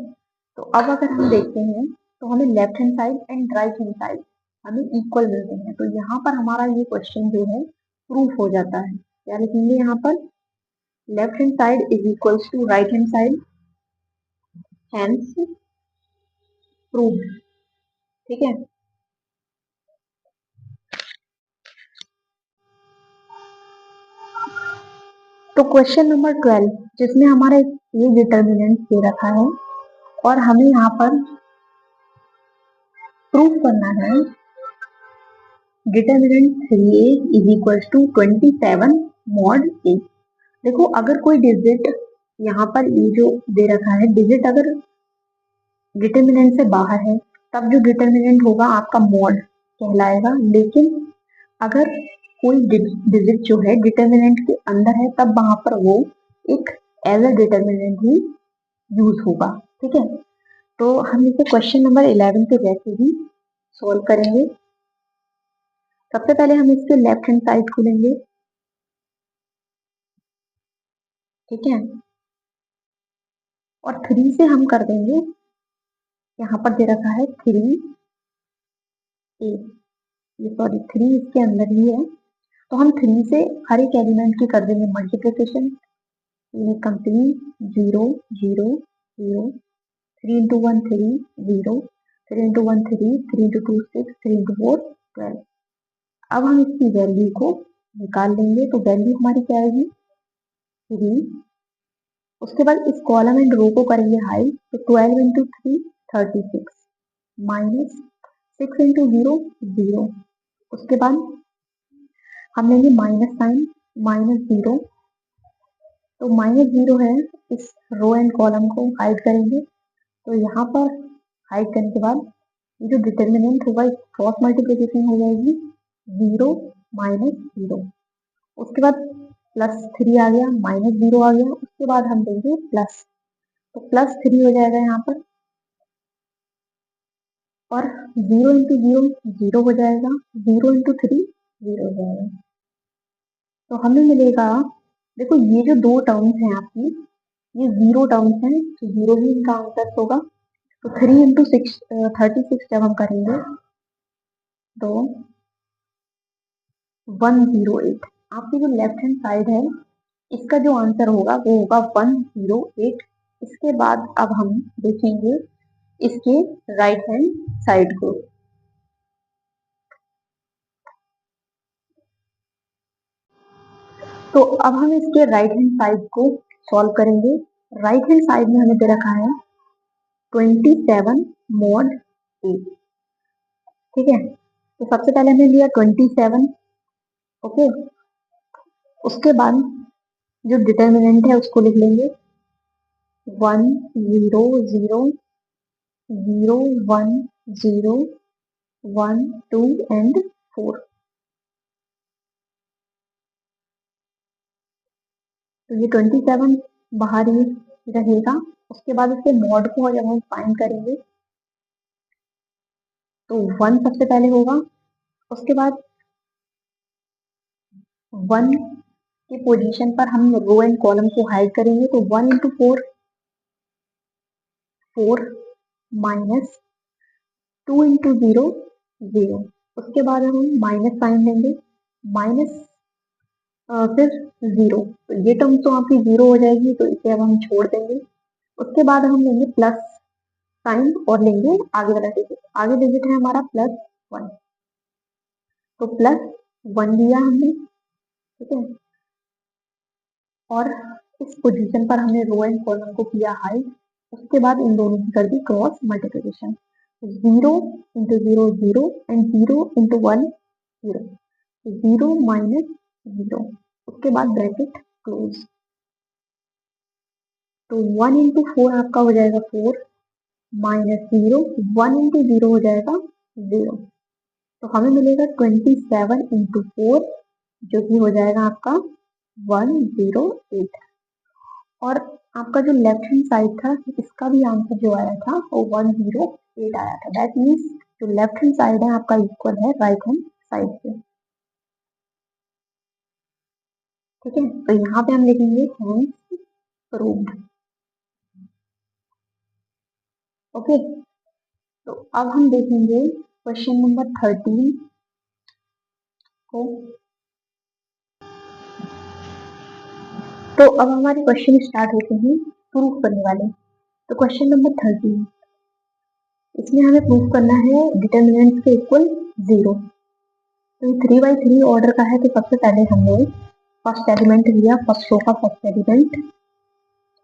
तो अब अगर हम देखते हैं तो हमें left hand side and right hand side हमें इक्वल मिलते हैं, तो यहाँ पर हमारा ये क्वेश्चन जो है प्रूफ हो जाता है। क्या लिखेंगे यहाँ पर, left hand side is equals to right hand side, hence proved. ठीक है, तो क्वेश्चन नंबर 12 जिसमें हमारा ये डिटर्मिनेंट दे रखा है और हमें यहाँ पर प्रूफ करना है determinant 3a is equals to 27 mod a। देखो अगर कोई डिजिट यहाँ पर ये जो दे रखा है डिजिट अगर डिटर्मिनेंट से बाहर है तब जो डिटर्मिनेंट होगा आपका मॉड कहलाएगा, लेकिन अगर कोई डिजिट जो है डिटर्मिनेंट के अंदर है तब वहां पर वो एक एज अ डिटर्मिनेंट ही यूज होगा। ठीक है, तो हम इसे क्वेश्चन नंबर 11 पे जैसे ही सॉल्व करेंगे, सबसे पहले हम इसके लेफ्ट हैंड साइड को लेंगे। ठीक है, और 3 से हम कर देंगे, यहाँ पर दे रखा है 3a, ये सॉरी 3 इसके अंदर ही है, तो हम 3 से हर एक एलिमेंट की कर देंगे मल्टीप्लिकेशन। 3 कम 3 0 0 0, 3 इंटू 1 3 0, 3 इंटू 1 3, 3 इंटू 2 6, 3 इंटू 4 12। अब हम इसकी वैल्यू को निकाल लेंगे, तो वैल्यू हमारी क्या आएगी 3। उसके बाद इस कॉलम एंड रो को करेंगे हाई, तो 12 इंटू 3 36 माइनस 6 इंटू 0 0। उसके बाद हम लेंगे माइनस साइन, -0, तो -0 है, इस रो एंड कॉलम को हाइड करेंगे, तो यहाँ पर हाइड करने के बाद ये जो डिटर्मिनेंट होगा इस क्रॉस मल्टीप्लिकेशन हो जाएगी 0 -0। उसके बाद +3 आ गया, -0 आ गया, उसके बाद हम देंगे प्लस, तो +3 हो जाएगा यहाँ पर, और 0 इंटू 0 0 हो जाएगा, 0 इंटू 3 0 हो जाएगा, तो हमें मिलेगा, देखो ये जो दो टर्म्स हैं आपकी ये 0 टर्म्स हैं, तो 0 ही इनका आंसर होगा। तो 3 इंटू 6 36 जब हम करेंगे तो 108। आपकी जो लेफ्ट हैंड साइड है इसका जो आंसर होगा वो होगा 108। इसके बाद अब हम देखेंगे इसके राइट हैंड साइड को। तो अब हम इसके राइट हैंड साइड को सॉल्व करेंगे। राइट हैंड साइड में हमें दे रखा है 27 mod a। ठीक है, तो सबसे पहले हमने लिया 27। ओके, उसके बाद जो डिटर्मिनेंट है उसको लिख लेंगे 1 0 0 0 1 0 1 2 एंड 4। तो ये 27 बाहर ही रहेगा। उसके बाद इसके मॉड को जब हम फाइंड करेंगे तो 1 सबसे पहले होगा, उसके बाद 1 की पोजीशन पर हम रो एंड कॉलम को हाइड करेंगे, तो 1 इंटू 4 4 माइनस 2 इंटू 0 0। उसके बाद हम माइनस साइन लेंगे, माइनस फिर 0। तो ये टर्म तो आपकी 0 हो जाएगी, तो इसे अब हम छोड़ देंगे। उसके बाद हम लेंगे प्लस साइन और लेंगे आगे वाला डिजिट। आगे डिजिट है हमारा +1, तो +1 लिया हमने। ठीक है, और इस पोजीशन पर हमने रो एंड कॉलम को किया हाइड। उसके बाद इन दोनों की कर दी cross multiplication. 0 into 0 0 and 0 into 1 0, 0 minus 0। उसके बाद ब्रैकेट क्लोज। तो 1 इंटू 4 आपका हो जाएगा 4 माइनस 0, 1 इंटू 0 हो जाएगा 0। तो हमें मिलेगा 27 इंटू 4, जो कि हो जाएगा आपका 108। और आपका जो लेफ्ट हैंड साइड था इसका भी आंसर जो आया था वो 108 आया था। दैट मीन्स जो लेफ्ट हैंड साइड है आपका इक्वल है राइट हैंड साइड से। ठीक है, तो यहाँ पे हम लिखेंगे हेंस प्रूव्ड। ओके, तो अब हम देखेंगे क्वेश्चन नंबर 13 को। तो अब हमारे क्वेश्चन स्टार्ट होते हैं प्रूफ करने वाले। तो क्वेश्चन नंबर 13, इसमें हमें प्रूफ करना है डिटर्मिनेंट के इक्वल 0। तो 3x3 ऑर्डर का है, तो सबसे पहले हमने फर्स्ट एलिमेंट लिया, फर्स्ट रो का फर्स्ट एलिमेंट।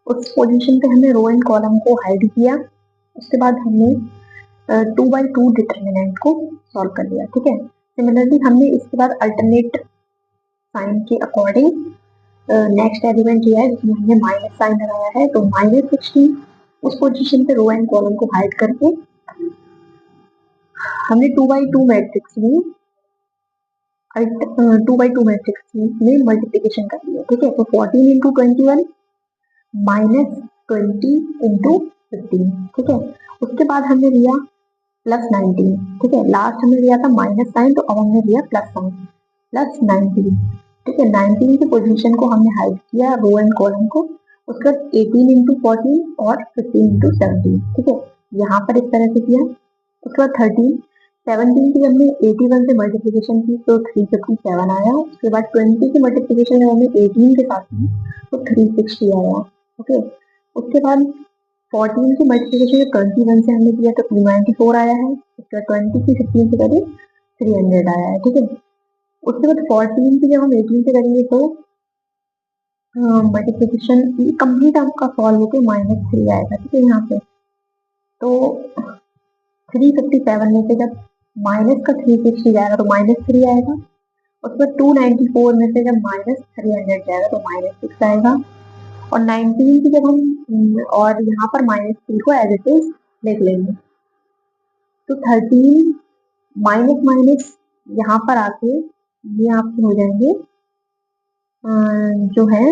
उस पोजीशन पे हमने रो एंड कॉलम को हाइड किया। उसके बाद हमने 2x2 डिटर्मिनेंट को सॉल्व कर लिया। ठीक है, सिमिलरली हमने इसके बाद अल्टरनेट साइन के अकॉर्डिंग नेक्स्ट एलिमेंट लिया है, जिसमें हमने माइनस साइन लगाया है। तो -16 उस पोजीशन पे रो एंड कॉलम को हाइड करके हमने 2x2 मैट्रिक्स में 2x2 मैट्रिक्स में मल्टीप्लीकेशन कर लिया। ठीक है, तो 14 इंटू 21 माइनस 20 इंटू 15। ठीक है, उसके बाद हमने लिया +19। ठीक है, लास्ट हमने लिया था माइनस साइन, तो अब हमने लिया प्लस साइन, +19। ठीक है, 19 की पोजीशन को हमने हाइड किया रो एंड कॉलम को। उसके बाद 18 इंटू 14 और 15 इंटू 17। ठीक है, यहाँ पर इस तरह से किया। उसके बाद 17 की हमने 81 से मल्टीप्लीकेशन की तो 357 आया। उसके बाद 20 की मल्टीप्लीकेशन जब हमने 18 के साथ की तो 360 आया। ओके, उसके बाद 14 की मल्टीप्लीकेशन 21 से हमने किया तो 294 आया है। उसके बाद 20 की 15 से करें 300 आया है। ठीक है, उसके बाद 14 की जब हम 18 से करेंगे तो मल्टीप्लीकेशन कंप्लीट आपका सॉल्व होकर -3 आएगा। ठीक है, यहाँ पे तो 357 में से जब माइनस का 360 जाएगा तो -3 आएगा। उसके बाद 294 में से जब -300 जाएगा तो -6 आएगा। और 19 की जब हम और यहाँ पर -3 को एज इट इज लिख लेंगे तो 13 माइनस माइनस यहाँ पर आके ये आपके हो जाएंगे जो है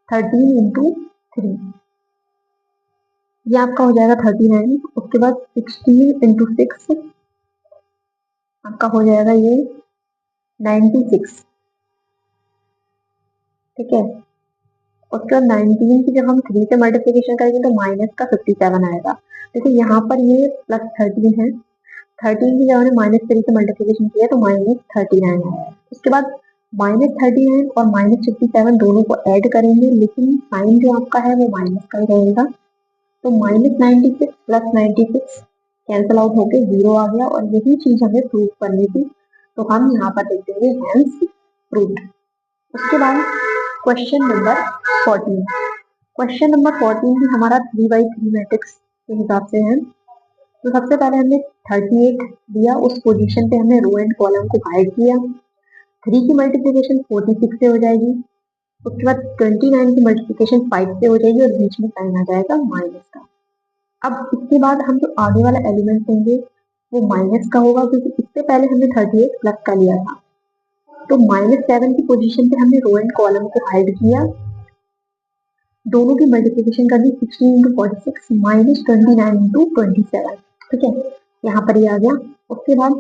13 इंटू 3, ये आपका हो जाएगा 39। उसके बाद 16 इंटू 6 आपका हो जाएगा ये 96। ठीक है, उसके बाद 19 की जब हम 3 से मल्टीप्लीकेशन करेंगे तो माइनस का 57 आएगा। देखिए यहाँ पर ये +13 है, 13 की जब हमने -3 से मल्टीप्लीकेशन किया तो -39 आया। उसके बाद -39 और -57 दोनों को ऐड करेंगे, लेकिन साइन जो आपका है वो माइनस का ही रहेगा। तो -96 + 96 कैंसिल आउट होके 0 आ गया, और यही चीज हमें प्रूव करनी थी, तो हम यहाँ पर लिख देंगे हेंस प्रूव्ड। उसके बाद क्वेश्चन नंबर 14। क्वेश्चन नंबर 14 भी हमारा 3x3 मैट्रिक्स के हिसाब से है। तो सबसे पहले हमने 38 दिया, उस पोजीशन पे हमने रो एंड कॉलम को हाइड किया। 3 की मल्टीप्लिकेशन 46 से हो जाएगी, उसके बाद 29 की मल्टीप्लिकेशन 5 से हो जाएगी और बीच में साइन आ जाएगा माइनस का। अब इसके बाद हम जो आगे वाला एलिमेंट लेंगे वो माइनस का होगा, क्योंकि इससे पहले हमने 38 प्लस का लिया था। तो -7 की पोजीशन पे हमने रो एंड कॉलम को हाइड किया, दोनों की मल्टीप्लिकेशन कर दी 16 इंटू 46 माइनस 29 इंटू 27। ठीक है, यहाँ पर ये आ गया। उसके बाद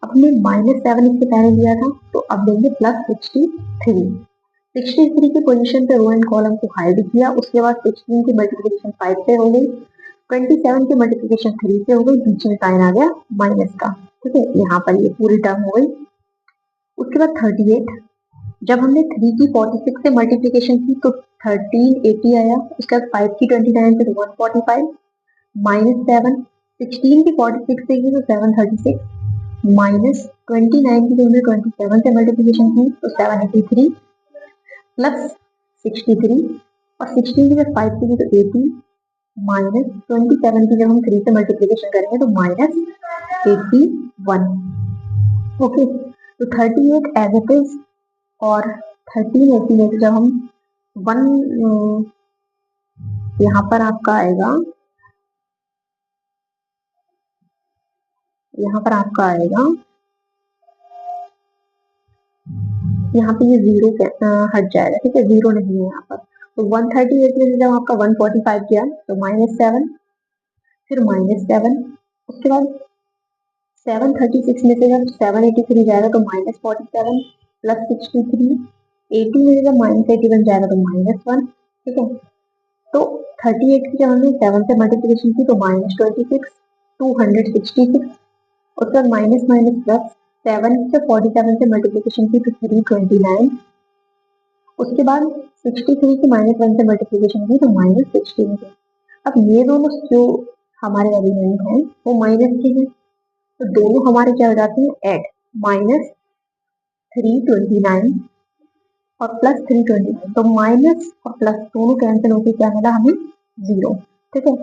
अपने -7 इससे पहले लिया था, तो अब लेंगे +63। 63 की पोजीशन पे रो एंड कॉलम को हाइड किया, उसके बाद 16 की मल्टीप्लिकेशन 5 से हो गई, 27 की मल्टीप्लिकेशन 3 से हो गई, बीच में साइन आ गया माइनस का। ठीक है, यहाँ पर ये पूरी टर्म हो गई। उसके बाद 38, जब हमने 3 की 46 से मल्टीप्लिकेशन की तो 1380 आया, उसके बाद 5 की 29 से 145, -7 16 की 46 से की तो 736, माइनस 29 की जो हमने 27 से मल्टीप्लिकेशन की तो 783, प्लस 63 और 16 की जब 5 से की तो 80, माइनस 27 की जब हम 3 से मल्टीप्लिकेशन करेंगे तो -81। ओके, तो 38 एज इट इज और 1388 जब हम 1 यहाँ पर आपका आएगा, यहाँ पे यहाँ पे ये 0 हट जाएगा। ठीक है, 0 नहीं है यहाँ पर। तो 138 में से जब आपका 145 किया तो -7, फिर -7, उसके बाद 736 में से जब 783 जाएगा तो -47 प्लस 63, 80 में से जब -81 जाएगा तो -1। ठीक है, तो 38 की जब हमने 7 से मल्टीप्लिकेशन की तो -26, 266, उसके बाद माइनस माइनस प्लस 7 से 47 से मल्टीप्लिकेशन की तो 329, उसके बाद 63 की -1 से मल्टीप्लिकेशन की तो -16। अब ये दोनों जो हमारे एलिमेंट हैं वो माइनस के हैं, तो दोनों हमारे क्या हो जाते हैं ऐड, -329 और +329, तो माइनस और प्लस दोनों कैंसिल होकर क्या मिला हमें 0। ठीक है,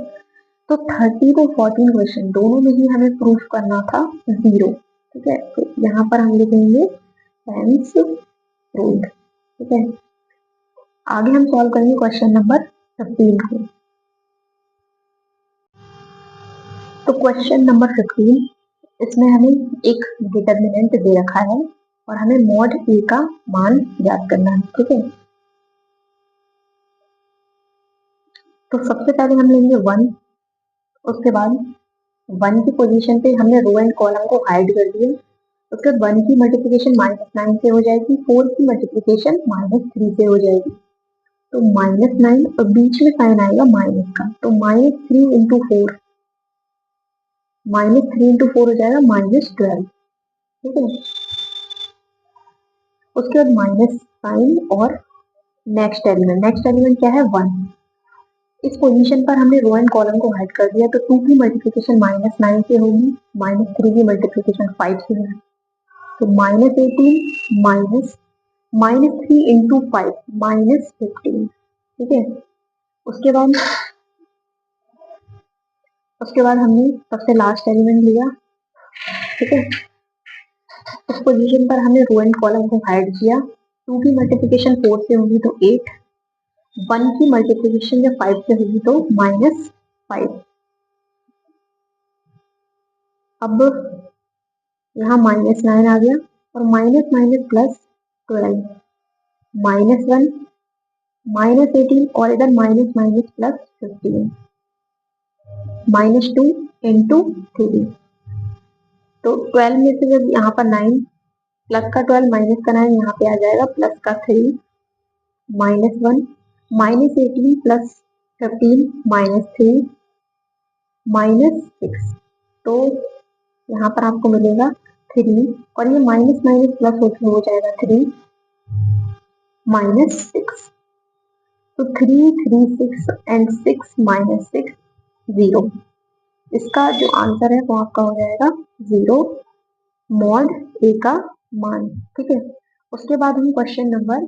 तो 30 तो 14 क्वेश्चन दोनों में ही हमें प्रूफ करना था 0। ठीक है, तो यहाँ पर हम लिखेंगे हेंस प्रूव्ड। ठीक है, आगे हम सॉल्व करेंगे क्वेश्चन नंबर 15 को। तो क्वेश्चन नंबर 15, इसमें हमें एक डिटर्मिनेंट दे रखा है और हमें मॉड ए का मान ज्ञात करना है। ठीक है, तो सबसे पहले हम लेंगे 1, उसके बाद 1 की पोजीशन पे हमने रो एंड कॉलम को हाइड कर दिया, उसके बाद 1 की मल्टीप्लिकेशन -9 से हो जाएगी, 4 की मल्टीप्लिकेशन -3 से हो जाएगी, तो -9 और बीच में साइन आएगा माइनस का, तो -3 इंटू 4, -3 इंटू 4 हो जाएगा -12। ठीक है, उसके बाद माइनस साइन और नेक्स्ट एलिमेंट क्या है 1। इस पोजीशन पर हमने रो एंड कॉलम को हाइड कर दिया, तो 2 की मल्टीप्लिकेशन -9 से होगी, -3 की मल्टीप्लिकेशन 5 से होगी, तो -18 माइनस -3 इंटू 5 -15। ठीक है, उसके बाद हमने सबसे लास्ट एलिमेंट लिया। ठीक है, उस पोजीशन पर हमने रो एंड कॉलम को हाइड किया, 2 की मल्टीप्लिकेशन 4 से होगी तो 8, 1 की मल्टीप्लिकेशन जब 5 से होगी तो -5। अब यहाँ -9 आ गया और माइनस माइनस प्लस 12, -1 -18 और इधर माइनस माइनस प्लस 15, -2 इंटू 3, तो 12 में से जब यहाँ पर 9 प्लस का 12 माइनस का 9 यहाँ पे आ जाएगा, प्लस का 3, -1 -18 प्लस 15 -3 -6, तो यहाँ पर आपको मिलेगा 3 और ये माइनस माइनस प्लस हो जाएगा 3 -6, तो 3 3 6 एंड 6 -6 0। इसका जो आंसर है वो आपका हो जाएगा 0, मॉड ए का मान। ठीक है, उसके बाद हम क्वेश्चन नंबर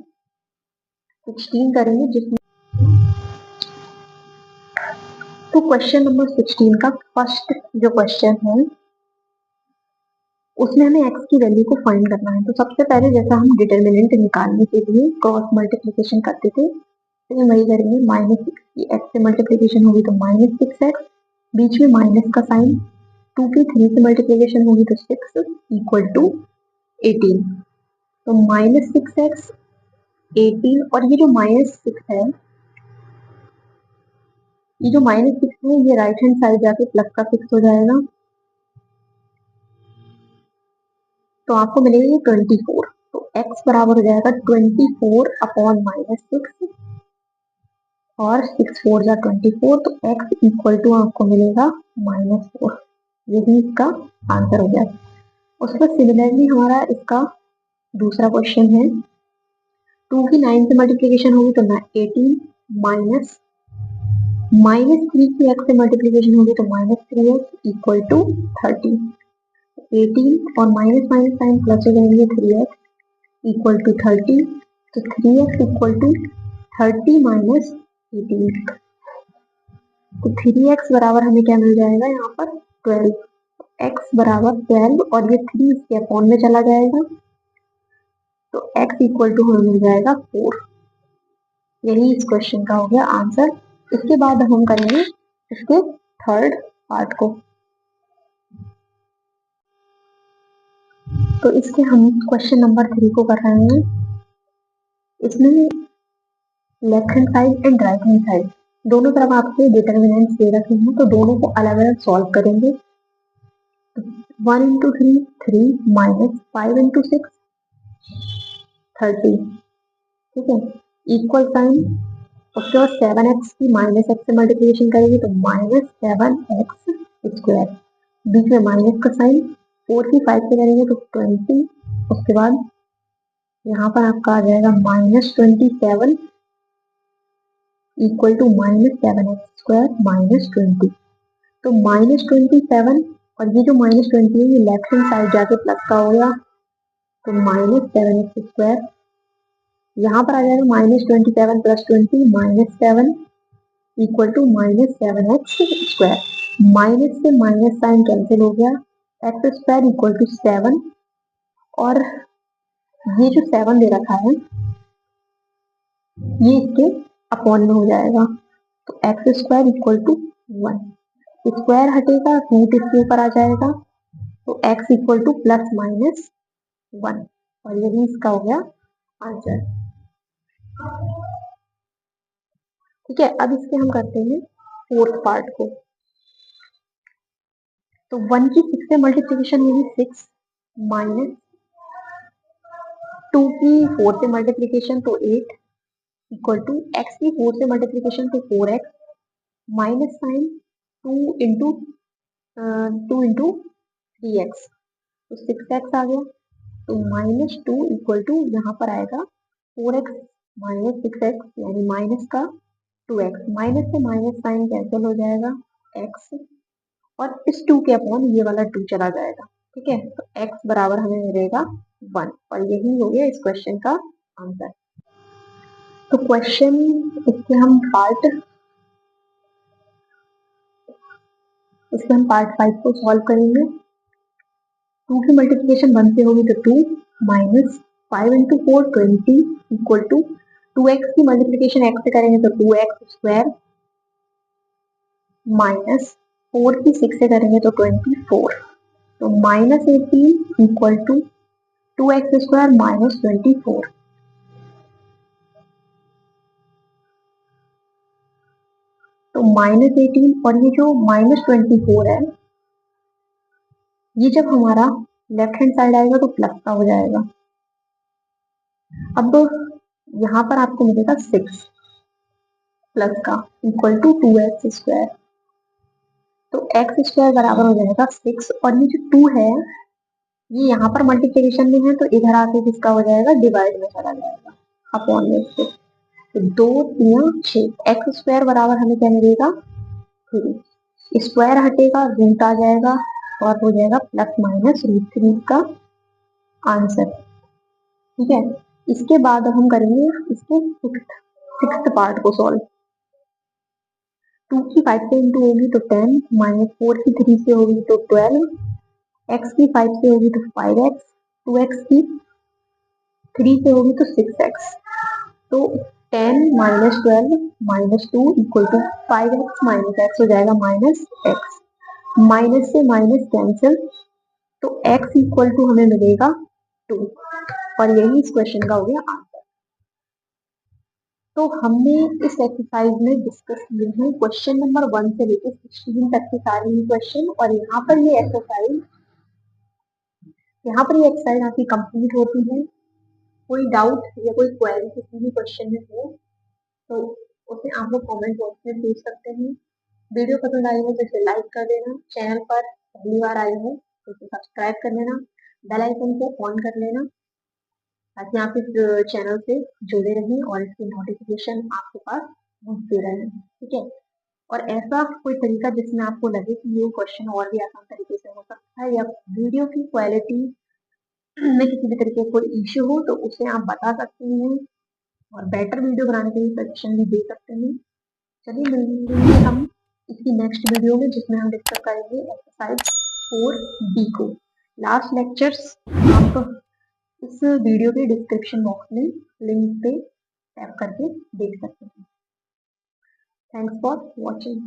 16 करेंगे, जिसमें तो क्वेश्चन नंबर 16 का फर्स्ट जो क्वेश्चन है उसमें हमें x की वैल्यू को फाइंड करना है। तो सबसे पहले जैसा हम डिटर्मिनेंट निकालने के लिए क्रॉस मल्टीप्लिकेशन करते थे तो वही करेंगे, -6 की x से मल्टीप्लिकेशन होगी तो -6x, बीच में माइनस का साइन, 2 की 3 से मल्टीप्लिकेशन होगी तो 6 इक्वल टू 18। तो -6x 18, और ये जो -6 है, ये जो -6 है ये राइट हैंड साइड जाके प्लस का 6 हो जाएगा, तो आपको मिलेगा ये 24। तो x बराबर हो जाएगा 24 अपॉन -6, और 6 4 जा 24, तो x इक्वल टू आपको मिलेगा -4। यही इसका आंसर हो गया। उसके बाद सिमिलरली हमारा इसका दूसरा क्वेश्चन है, 2 की 9 से मल्टीप्लीकेशन होगी तो 18, -3 की x से मल्टीप्लीकेशन होगी तो -3x इक्वल टू 30। 18 और माइनस माइनस साइन प्लस हो जाएंगे, 3x इक्वल टू 30। तो 3x इक्वल टू 30 माइनस 18, तो 3x बराबर हमें क्या मिल जाएगा यहाँ पर 12। x बराबर 12 और ये 3 इसके अपॉन में चला जाएगा, तो x इक्वल टू हमें मिल जाएगा 4। यही इस क्वेश्चन का हो गया आंसर। इसके बाद हम करेंगे इसके थर्ड पार्ट को। तो इसके हम क्वेश्चन नंबर 3 को कर रहे हैं। इसमें left hand side and right hand side दोनों तरफ आपको डिटर्मिनेंट्स दे रखे हैं, तो दोनों को अलग अलग सॉल्व करेंगे। 1 इंटू 3 3, -5 इंटू 6 30, ठीक है, इक्वल साइन। उसके बाद 7x की -x से मल्टीप्लिकेशन करेंगे तो -7x स्क्वायर, बीच में माइनस का साइन, 4 की 5 से करेंगे तो 20। उसके बाद यहाँ पर आपका आ जाएगा -27 इक्वल टू -7x स्क्वायर -20। तो -27 और ये जो -20 है ये लेफ्ट हैंड साइड जाके प्लस का हो गया, तो -7x स्क्वायर, यहाँ पर आ जाएगा -27 plus 20 -7 equal to -7x square. Minus से माइनस साइन कैंसिल हो गया, एक्स स्क्वायर इक्वल टू 7, और ये जो 7 दे रखा है ये इसके अपॉन में हो जाएगा, तो x square equal to 1। Square हटेगा, रूट इसके ऊपर आ जाएगा, तो x इक्वल टू +-1, और यही इसका हो गया आंसर। ठीक है, अब इसके हम करते हैं फोर्थ पार्ट को। तो 1 की 6 से मल्टीप्लिकेशन होगी 6, माइनस 2 की 4 से मल्टीप्लिकेशन तो 8 इक्वल टू x की 4 से मल्टीप्लिकेशन तो 4x, minus sign 2 into 3x, तो 6x आ गया, तो -2 इक्वल टू यहाँ पर आएगा 4x माइनस 6x, यानी माइनस का 2x, माइनस से माइनस साइन कैंसिल हो जाएगा x, और इस 2 के अपॉन ये वाला 2 चला जाएगा। ठीक है, तो x बराबर हमें मिलेगा 1, और यही हो गया इस क्वेश्चन का आंसर। तो क्वेश्चन इसके हम पार्ट 5 को सॉल्व करेंगे। 2 की मल्टीप्लिकेशन 1 से होगी तो 2, -5 इंटू 4 20 इक्वल टू 2x की मल्टीप्लिकेशन x से करेंगे तो 2x स्क्वायर, -4 की 6 से करेंगे तो 24, तो -18 इक्वल टू 2x स्क्वायर -24। तो -18 और ये जो -24 है, ये जब हमारा लेफ्ट हैंड साइड आएगा तो प्लस का हो जाएगा। अब यहाँ पर आपको मिलेगा 6 प्लस का इक्वल टू 2x स्क्वायर, तो x स्क्वायर बराबर हो जाएगा 6, और ये जो 2 है ये यहाँ पर मल्टीप्लिकेशन में है, तो इधर आके किसका हो जाएगा, डिवाइड में चला जाएगा, अपॉन में इसके, तो 2 3 6, एक्स स्क्वायर बराबर हमें क्या मिलेगा 3, स्क्वायर हटेगा, रूट आ जाएगा, और हो जाएगा ±√3 का आंसर। ठीक है, इसके बाद अब हम करेंगे इसके सिक्स्थ पार्ट को सॉल्व। 2 की 5 से इंटू होगी तो 10, -4 की 3 से होगी तो 12, x की 5 से होगी तो 5x, 2x की 3 से होगी तो 6x। तो 10 - 12 - 2 इक्वल टू 5x - x हो जाएगा -x। माइनस से माइनस कैंसिल, तो x इक्वल टू हमें मिलेगा 2, और यही इस क्वेश्चन का हो गया आंसर। तो हमने इस एक्सरसाइज में डिस्कस किए हैं क्वेश्चन नंबर 1 से लेकर 16 तक के सारे ही क्वेश्चन, और यहाँ पर ये एक्सरसाइज आपकी कंप्लीट होती है। कोई डाउट या कोई क्वेरी किसी भी क्वेश्चन में हो तो उसे आप लोग कमेंट बॉक्स में पूछ सकते हैं। वीडियो पसंद आई हो तो इसे लाइक कर देना, चैनल पर पहली बार आए हो तो इसे सब्सक्राइब कर लेना, बेल आइकन को ऑन कर लेना, ताकि आप इस चैनल से जुड़े रहें और इसकी नोटिफिकेशन आपके पास पहुंचते रहें। ठीक है, और ऐसा कोई तरीका जिसमें आपको लगे कि ये क्वेश्चन और भी आसान तरीके से हो सकता है, या वीडियो की क्वालिटी में किसी भी तरीके का कोई इश्यू हो तो उसे आप बता सकते हैं, और बेटर वीडियो बनाने के लिए सजेशन भी दे सकते हैं। चलिए मिलेंगे हम इसकी नेक्स्ट वीडियो में, जिसमें हम डिस्कस करेंगे एक्सरसाइज 4B को। लास्ट लेक्चर्स आप इस वीडियो के डिस्क्रिप्शन बॉक्स में लिंक पे टैप करके देख सकते हैं। Thanks for watching.